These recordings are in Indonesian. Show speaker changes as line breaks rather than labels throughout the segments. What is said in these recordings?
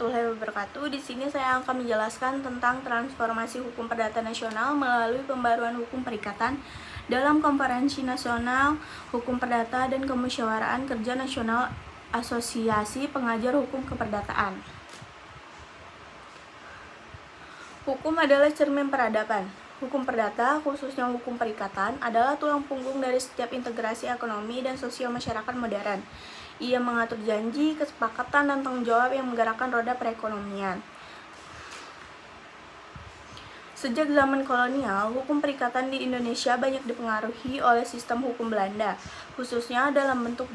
warahmatullahi wabarakatuh. Di sini saya akan menjelaskan tentang transformasi hukum perdata nasional melalui pembaruan hukum perikatan dalam Konferensi Nasional Hukum Perdata dan Kemusyawaraan Kerja Nasional Asosiasi Pengajar Hukum Keperdataan. Hukum adalah cermin peradaban. Hukum perdata, khususnya hukum perikatan, adalah tulang punggung dari setiap integrasi ekonomi dan sosial masyarakat modern. Ia mengatur janji, kesepakatan, dan tanggung jawab yang menggerakkan roda perekonomian. Sejak zaman kolonial, hukum perikatan di Indonesia banyak dipengaruhi oleh sistem hukum Belanda, khususnya dalam bentuk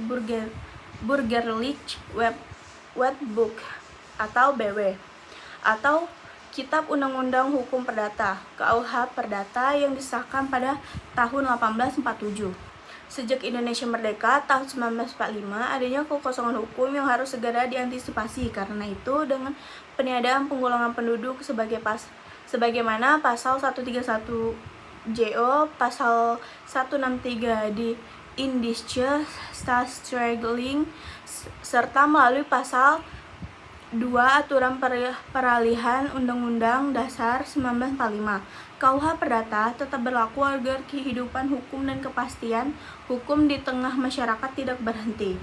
Burgerlijk Wetboek atau BW, atau Kitab Undang-Undang Hukum Perdata, KUH Perdata, yang disahkan pada tahun 1847. Sejak Indonesia merdeka tahun 1945, adanya kekosongan hukum yang harus segera diantisipasi. Karena itu, dengan peniadaan penggolongan penduduk sebagaimana pasal 131 JO, pasal 163 di Indische Staatsregeling, serta melalui pasal 2 Aturan Peralihan Undang-Undang Dasar 1945, KUH Perdata tetap berlaku agar kehidupan hukum dan kepastian hukum di tengah masyarakat tidak berhenti.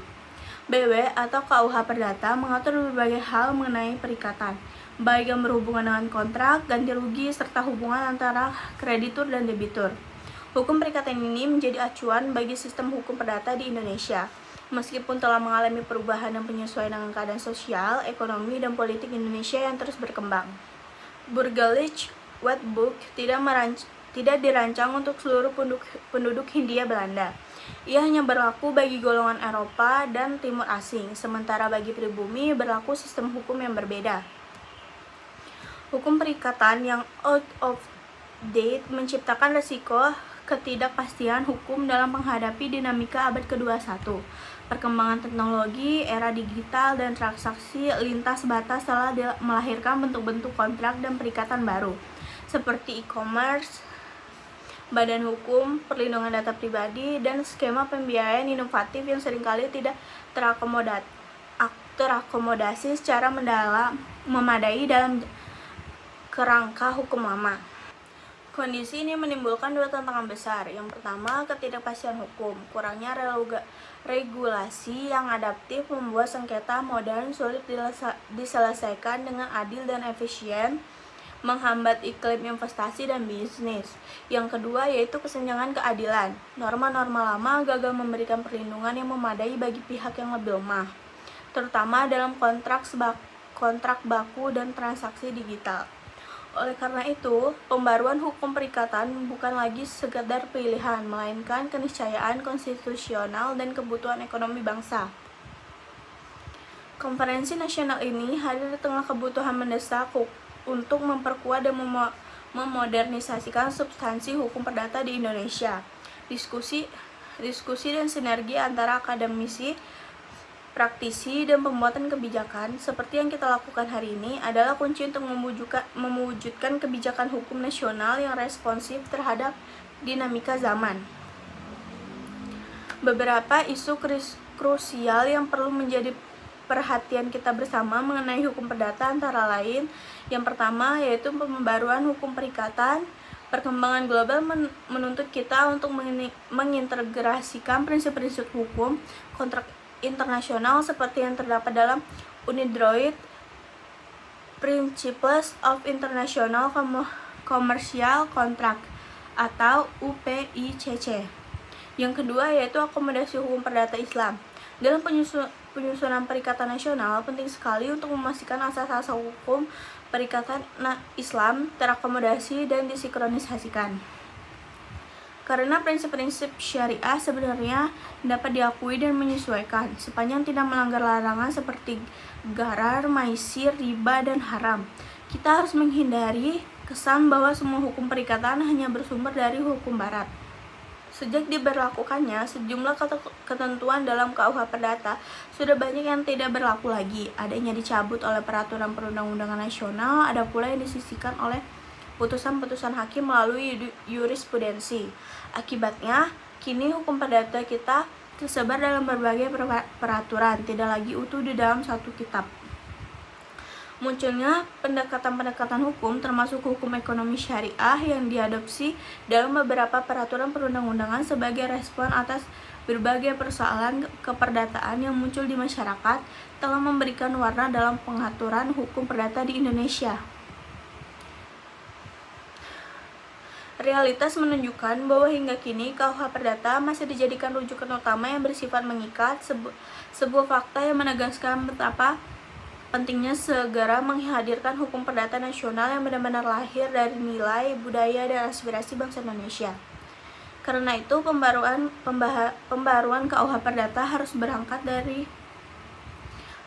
BW atau KUH Perdata mengatur berbagai hal mengenai perikatan, baik yang berhubungan dengan kontrak, ganti rugi, serta hubungan antara kreditur dan debitur. Hukum perikatan ini menjadi acuan bagi sistem hukum perdata di Indonesia. Meskipun telah mengalami perubahan dan penyesuaian dengan keadaan sosial, ekonomi, dan politik Indonesia yang terus berkembang. Burgerlijk Wetboek tidak dirancang untuk seluruh penduduk Hindia Belanda. Ia hanya berlaku bagi golongan Eropa dan Timur Asing, sementara bagi pribumi berlaku sistem hukum yang berbeda. Hukum perikatan yang out of date menciptakan risiko ketidakpastian hukum dalam menghadapi dinamika abad ke-21. Perkembangan teknologi, era digital, dan transaksi lintas batas telah melahirkan bentuk-bentuk kontrak dan perikatan baru, seperti e-commerce, badan hukum, perlindungan data pribadi, dan skema pembiayaan inovatif yang seringkali tidak terakomodasi secara memadai dalam kerangka hukum lama. Kondisi ini menimbulkan dua tantangan besar. Yang pertama, ketidakpastian hukum. Kurangnya regulasi yang adaptif membuat sengketa modern sulit diselesaikan dengan adil dan efisien, menghambat iklim investasi dan bisnis. Yang kedua yaitu kesenjangan keadilan. Norma-norma lama gagal memberikan perlindungan yang memadai bagi pihak yang lebih lemah, terutama dalam kontrak baku dan transaksi digital. Oleh karena itu, pembaruan hukum perikatan bukan lagi sekedar pilihan, melainkan keniscayaan konstitusional dan kebutuhan ekonomi bangsa. Konferensi nasional ini hadir di tengah kebutuhan mendesak untuk memperkuat dan memodernisasikan substansi hukum perdata di Indonesia. Diskusi dan sinergi antara akademisi, praktisi, dan pembuatan kebijakan seperti yang kita lakukan hari ini adalah kunci untuk mewujudkan kebijakan hukum nasional yang responsif terhadap dinamika zaman. Beberapa isu krusial yang perlu menjadi perhatian kita bersama mengenai hukum perdata antara lain, yang pertama yaitu pembaruan hukum perikatan. Perkembangan global menuntut kita untuk mengintegrasikan prinsip-prinsip hukum kontrak internasional seperti yang terdapat dalam UNIDROIT, Principles of International Commercial Contract atau UPICC. Yang kedua yaitu akomodasi hukum perdata Islam. Dalam penyusunan perikatan nasional, penting sekali untuk memastikan asas-asas hukum perikatan Islam terakomodasi dan disinkronisasikan. Karena prinsip-prinsip syariah sebenarnya dapat diakui dan menyesuaikan sepanjang tidak melanggar larangan seperti gharar, maisir, riba, dan haram. Kita harus menghindari kesan bahwa semua hukum perikatan hanya bersumber dari hukum barat. Sejak diberlakukannya, sejumlah ketentuan dalam KUH Perdata sudah banyak yang tidak berlaku lagi. Ada yang dicabut oleh peraturan perundang-undangan nasional, ada pula yang disisihkan oleh putusan-putusan hakim melalui jurisprudensi. Akibatnya, kini hukum perdata kita tersebar dalam berbagai peraturan, tidak lagi utuh di dalam satu kitab. Munculnya pendekatan-pendekatan hukum termasuk hukum ekonomi syariah yang diadopsi dalam beberapa peraturan perundang-undangan sebagai respon atas berbagai persoalan keperdataan yang muncul di masyarakat telah memberikan warna dalam pengaturan hukum perdata di Indonesia. Realitas menunjukkan bahwa hingga kini KUH Perdata masih dijadikan rujukan utama yang bersifat mengikat, sebuah fakta yang menegaskan betapa pentingnya segera menghadirkan hukum perdata nasional yang benar-benar lahir dari nilai, budaya, dan aspirasi bangsa Indonesia. Karena itu, pembaruan KUH Perdata harus berangkat dari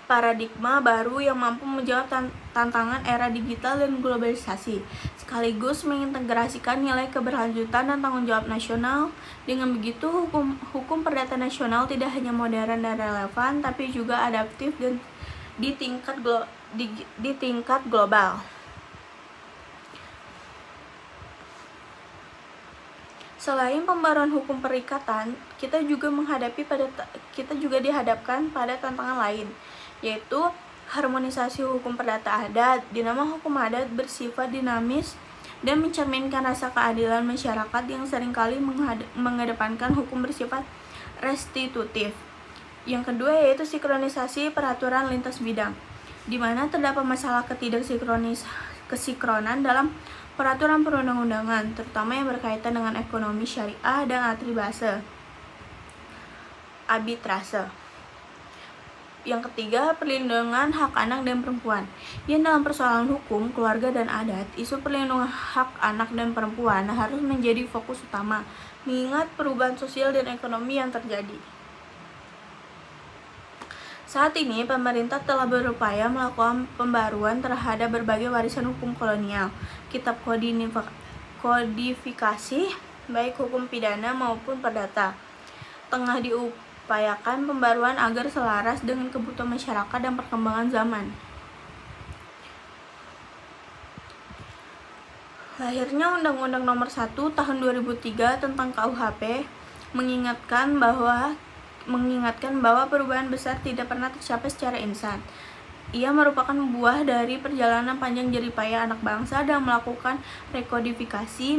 paradigma baru yang mampu menjawab tantangan era digital dan globalisasi, sekaligus mengintegrasikan nilai keberlanjutan dan tanggung jawab nasional. Dengan begitu, hukum perdata nasional tidak hanya modern dan relevan, tapi juga adaptif dan di tingkat global. Selain pembaruan hukum perikatan, kita juga dihadapkan pada tantangan lain, yaitu harmonisasi hukum perdata adat. Dinama hukum adat bersifat dinamis dan mencerminkan rasa keadilan masyarakat yang seringkali mengedepankan hukum bersifat restitutif. Yang kedua yaitu sinkronisasi peraturan lintas bidang, di mana terdapat masalah kesinkronan dalam peraturan perundang-undangan, terutama yang berkaitan dengan ekonomi syariah dan arbitrase. Yang ketiga, perlindungan hak anak dan perempuan. Yang dalam persoalan hukum, keluarga dan adat, isu perlindungan hak anak dan perempuan harus menjadi fokus utama, mengingat perubahan sosial dan ekonomi yang terjadi. Saat ini, pemerintah telah berupaya melakukan pembaruan terhadap berbagai warisan hukum kolonial, kitab kodifikasi, baik hukum pidana maupun perdata. Tengah diupayakan pembaruan agar selaras dengan kebutuhan masyarakat dan perkembangan zaman. Lahirnya Undang-Undang Nomor 1 Tahun 2003 tentang KUHP mengingatkan bahwa perubahan besar tidak pernah tercapai secara instan. Ia merupakan buah dari perjalanan panjang jerih payah anak bangsa dan melakukan rekodifikasi,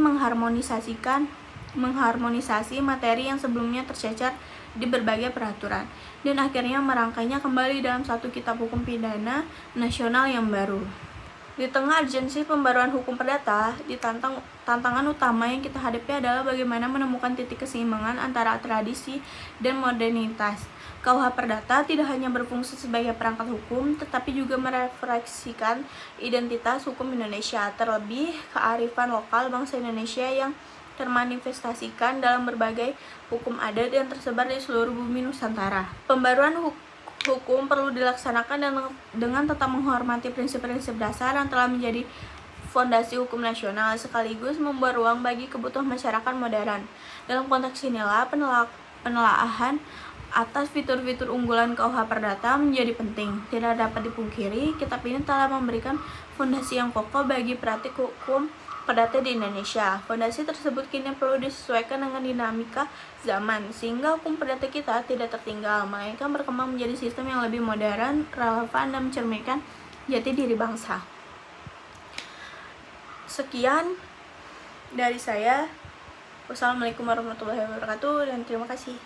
mengharmonisasi materi yang sebelumnya tercecer di berbagai peraturan, dan akhirnya merangkainya kembali dalam satu kitab hukum pidana nasional yang baru. Di tengah urgensi pembaruan hukum perdata, tantangan utama yang kita hadapi adalah bagaimana menemukan titik keseimbangan antara tradisi dan modernitas. KUH Perdata tidak hanya berfungsi sebagai perangkat hukum, tetapi juga merefleksikan identitas hukum Indonesia, terlebih kearifan lokal bangsa Indonesia yang termanifestasikan dalam berbagai hukum adat yang tersebar di seluruh bumi Nusantara. Pembaruan hukum perlu dilaksanakan dengan tetap menghormati prinsip-prinsip dasar yang telah menjadi fondasi hukum nasional, sekaligus membuat ruang bagi kebutuhan masyarakat modern. Dalam konteks inilah, penelaahan atas fitur-fitur unggulan KUH Perdata menjadi penting. Tidak dapat dipungkiri, kitab ini telah memberikan fondasi yang kokoh bagi praktik hukum perdata di Indonesia. Fondasi tersebut kini perlu disesuaikan dengan dinamika zaman, sehingga hukum perdata kita tidak tertinggal, melainkan berkembang menjadi sistem yang lebih modern, relevan, dan mencerminkan jati diri bangsa. Sekian dari saya. Wassalamualaikum warahmatullahi wabarakatuh, dan terima kasih.